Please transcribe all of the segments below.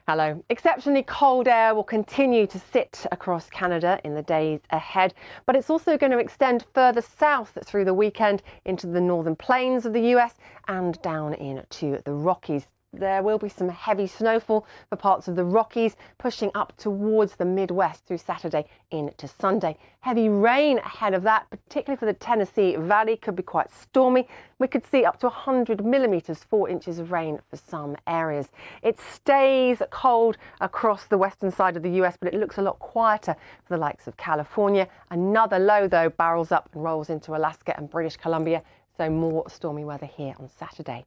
Hello. Exceptionally cold air will continue to sit across Canada in the days ahead, but it's also going to extend further south through the weekend into the northern plains of the US and down into the Rockies. There will be some heavy snowfall for parts of the Rockies, pushing up towards the Midwest through Saturday into Sunday. Heavy rain ahead of that, particularly for the Tennessee Valley, could be quite stormy. We could see up to 100 millimetres, 4 inches of rain for some areas. It stays cold across the western side of the US, but it looks a lot quieter for the likes of California. Another low, though, barrels up and rolls into Alaska and British Columbia, so more stormy weather here on Saturday.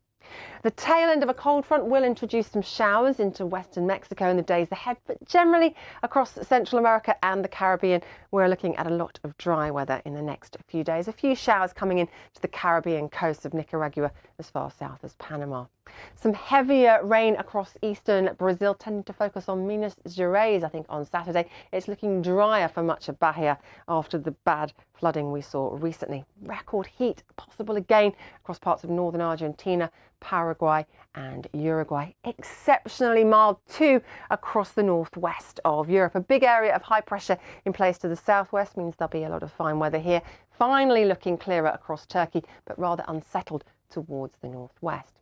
The tail end of a cold front will introduce some showers into western Mexico in the days ahead, but generally across Central America and the Caribbean, we're looking at a lot of dry weather in the next few days. A few showers coming in to the Caribbean coast of Nicaragua as far south as Panama. Some heavier rain across eastern Brazil, tending to focus on Minas Gerais, I think, on Saturday. It's looking drier for much of Bahia after the bad flooding we saw recently. Record heat possible again across parts of northern Argentina, Paraguay and Uruguay. Exceptionally mild too across the northwest of Europe. A big area of high pressure in place to the southwest means there'll be a lot of fine weather here. Finally looking clearer across Turkey, but rather unsettled towards the northwest.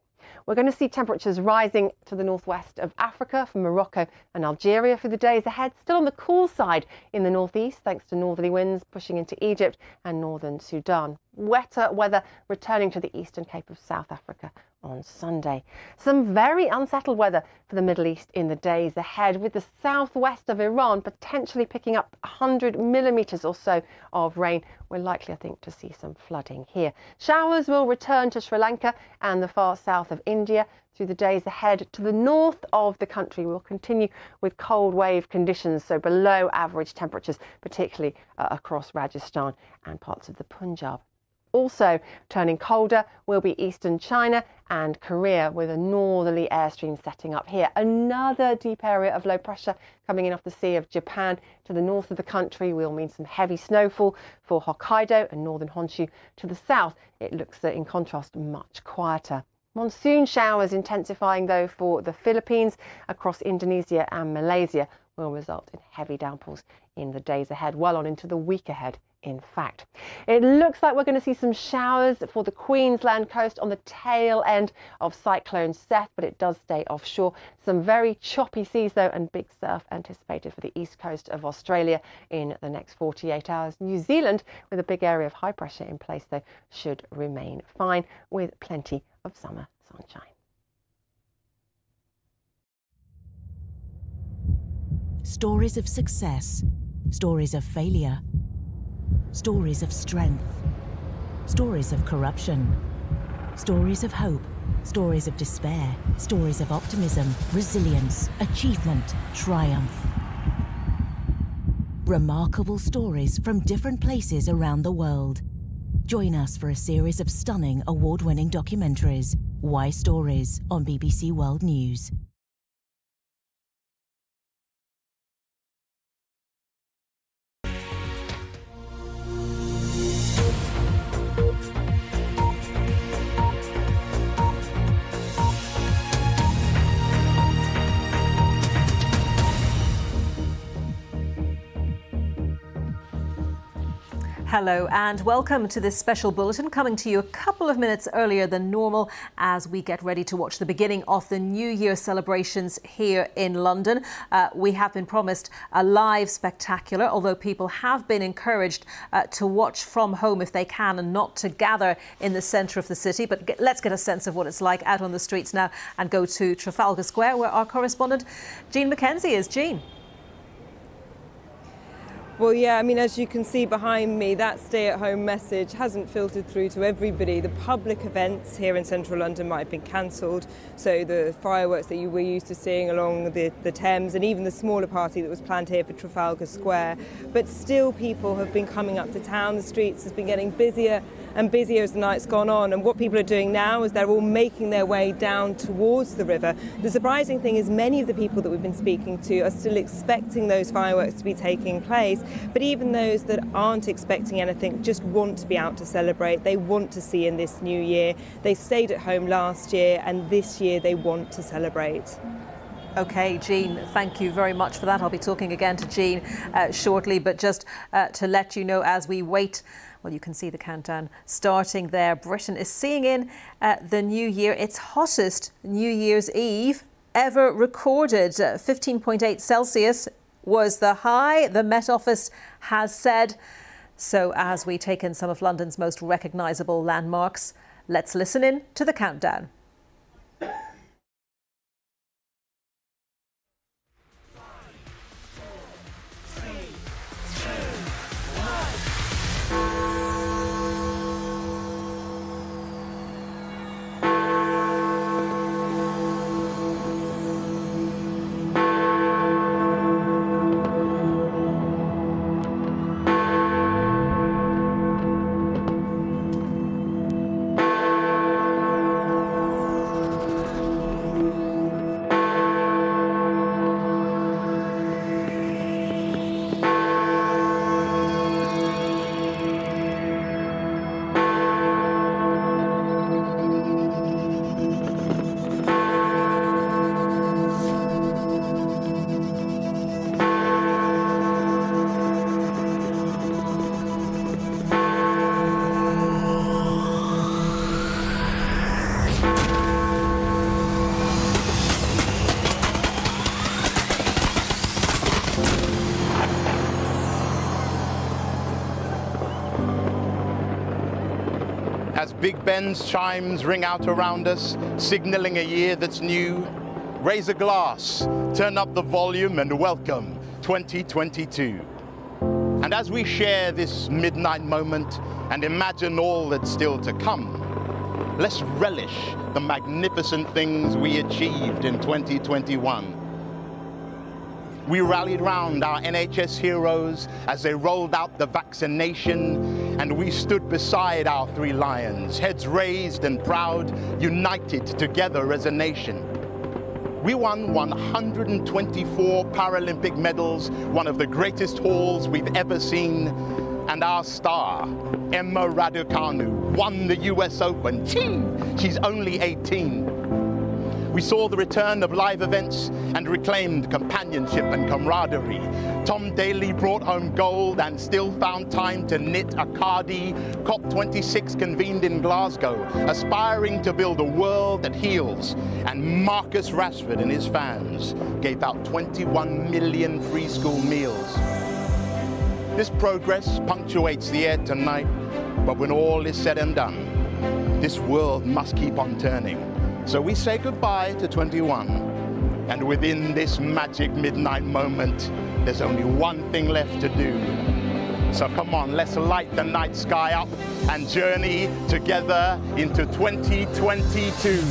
We're going to see temperatures rising to the northwest of Africa, from Morocco and Algeria for the days ahead. Still on the cool side in the northeast, thanks to northerly winds pushing into Egypt and northern Sudan. Wetter weather returning to the eastern Cape of South Africa on Sunday. Some very unsettled weather for the Middle East in the days ahead, with the southwest of Iran potentially picking up 100 millimetres or so of rain. We're likely, I think, to see some flooding here. Showers will return to Sri Lanka and the far south of India through the days ahead. To the north of the country, we'll continue with cold wave conditions, so below average temperatures, particularly across Rajasthan and parts of the Punjab. Also turning colder will be eastern China and Korea, with a northerly airstream setting up here. Another deep area of low pressure coming in off the Sea of Japan. To the north of the country will mean some heavy snowfall for Hokkaido and northern Honshu. To the south, it looks, in contrast, much quieter. Monsoon showers intensifying, though, for the Philippines, across Indonesia and Malaysia, will result in heavy downpours in the days ahead, well on into the week ahead. In fact, it looks like we're going to see some showers for the Queensland coast on the tail end of Cyclone Seth, but it does stay offshore. Some very choppy seas, though, and big surf anticipated for the east coast of Australia in the next 48 hours. New Zealand, with a big area of high pressure in place, though, should remain fine, with plenty of summer sunshine. Stories of success, stories of failure, stories of strength, stories of corruption, stories of hope, stories of despair, stories of optimism, resilience, achievement, triumph. Remarkable stories from different places around the world. Join us for a series of stunning award-winning documentaries. Why Stories on BBC World News. Hello and welcome to this special bulletin, coming to you a couple of minutes earlier than normal as we get ready to watch the beginning of the New Year celebrations here in London. We have been promised a live spectacular, although people have been encouraged to watch from home if they can and not to gather in the centre of the city. But let's get a sense of what it's like out on the streets now and go to Trafalgar Square, where our correspondent Jean Mackenzie is. Jean. Well, yeah, I mean, as you can see behind me, that stay-at-home message hasn't filtered through to everybody. The public events here in central London might have been cancelled, so the fireworks that you were used to seeing along the Thames, and even the smaller party that was planned here for Trafalgar Square. But still, people have been coming up to town. The streets has been getting busier and busier as the night's gone on, and what people are doing now is they're all making their way down towards the river. The surprising thing is many of the people that we've been speaking to are still expecting those fireworks to be taking place, but even those that aren't expecting anything just want to be out to celebrate. They want to see in this new year. They stayed at home last year, and this year they want to celebrate. OK, Jean, thank you very much for that. I'll be talking again to Jean shortly, but just to let you know, as we wait, well, you can see the countdown starting there. Britain is seeing in the new year, its hottest New Year's Eve ever recorded. 15.8 Celsius was the high, the Met Office has said. So as we take in some of London's most recognisable landmarks, let's listen in to the countdown. As Big Ben's chimes ring out around us, signaling a year that's new, raise a glass, turn up the volume and welcome 2022. And as we share this midnight moment and imagine all that's still to come, let's relish the magnificent things we achieved in 2021. We rallied round our NHS heroes as they rolled out the vaccination, and we stood beside our three lions, heads raised and proud, united together as a nation. We won 124 Paralympic medals, one of the greatest hauls we've ever seen, and our star, Emma Raducanu, won the US Open. She's only 18. We saw the return of live events and reclaimed companionship and camaraderie. Tom Daley brought home gold and still found time to knit a Cardi. COP26 convened in Glasgow, aspiring to build a world that heals. And Marcus Rashford and his fans gave out 21 million free school meals. This progress punctuates the air tonight, but when all is said and done, this world must keep on turning. So we say goodbye to 21, and within this magic midnight moment, there's only one thing left to do. So come on, let's light the night sky up and journey together into 2022.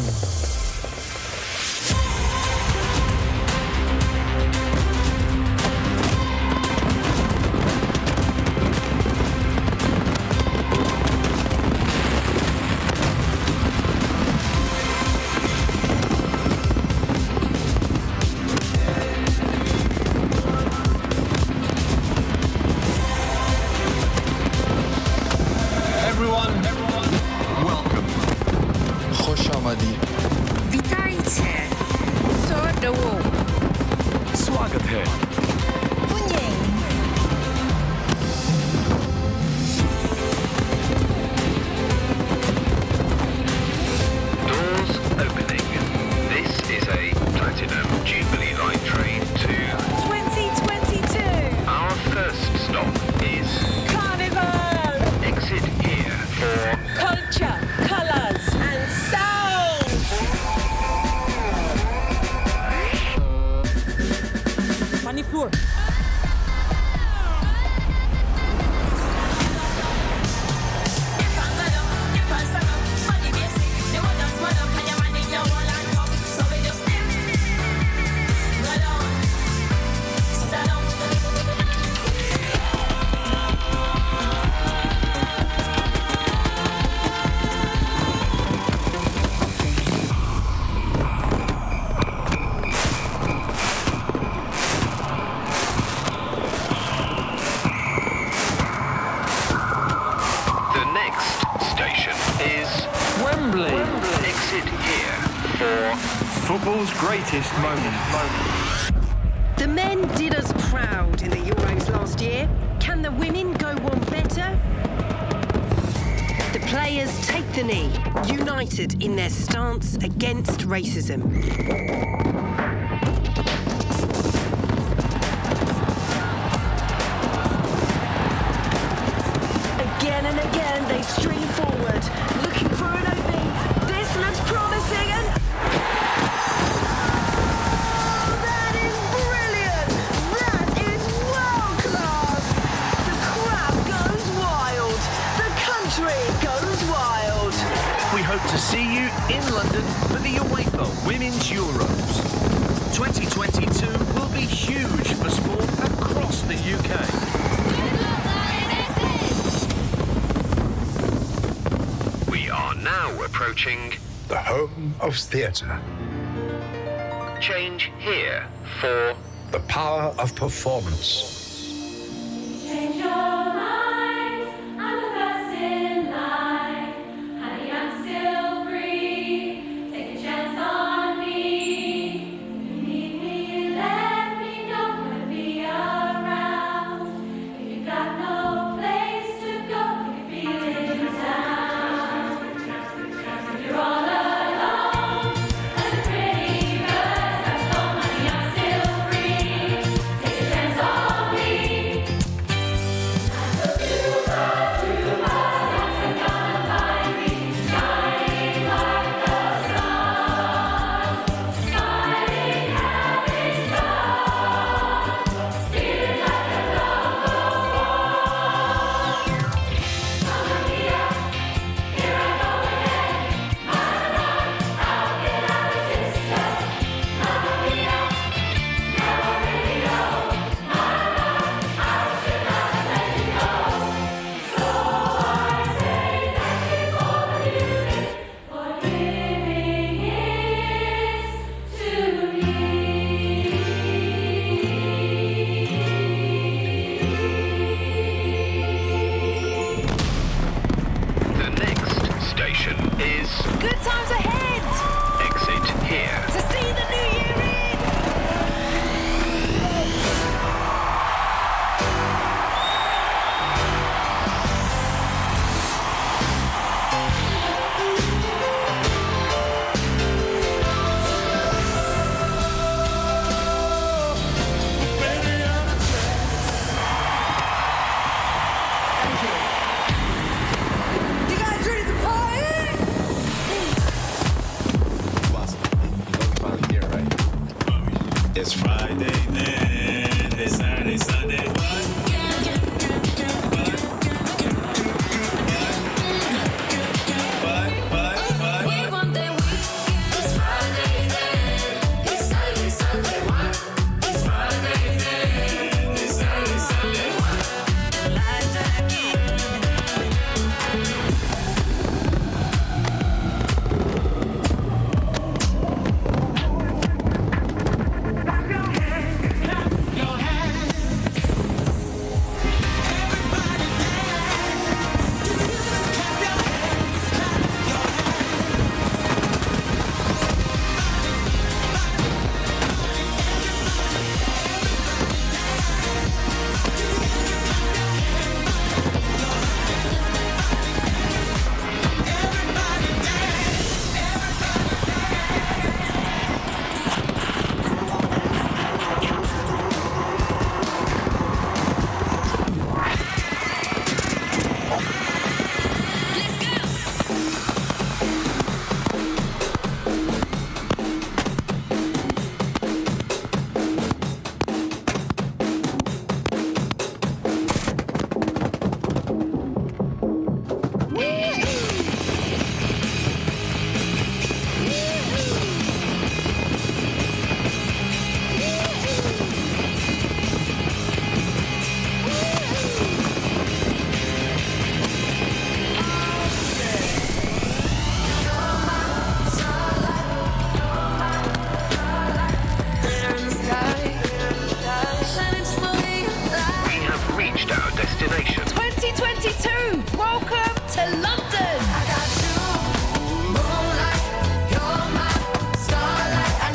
Everyone, welcome. خوش آمدید. Football's greatest moments. The men did us proud in the Euros last year. Can the women go one better? The players take the knee, united in their stance against racism. Again and again they stream forward, looking for an opening. This looks promising and... Oh, that is brilliant! That is world class! The crowd goes wild. The country goes wild. We hope to see you in London for the UEFA Women's Euros. 2022 will be huge for sport across the UK. We are now approaching the home of theatre. Change here for the power of performance. Change your mind, I'm the first in line. Honey, I'm still free. Take a chance on me. If you need me, let me know. Gonna be around. If you got no place to go, you can feel it down. If you're all alone, and the pretty birds have flown, honey, I'm still free. Take a chance on me. the next station is Good times ahead! exit here. To see the new year in! You guys ready to party? It's Friday then, it's Saturday, Sunday. We want that weekend. It's Friday then. It's Saturday, Sunday. It's Friday then. It's Saturday, Sunday. London! I got you, moonlight, you're my starlight.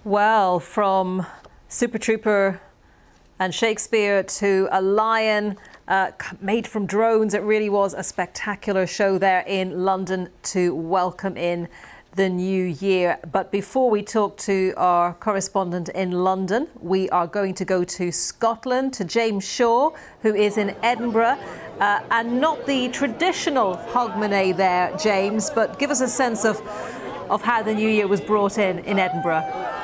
Well, from Super Trooper and Shakespeare to a lion made from drones, it really was a spectacular show there in London to welcome in the new year. But before we talk to our correspondent in London, we are going to go to Scotland, to James Shaw, who is in Edinburgh, and not the traditional Hogmanay there, James, but give us a sense of how the new year was brought in Edinburgh.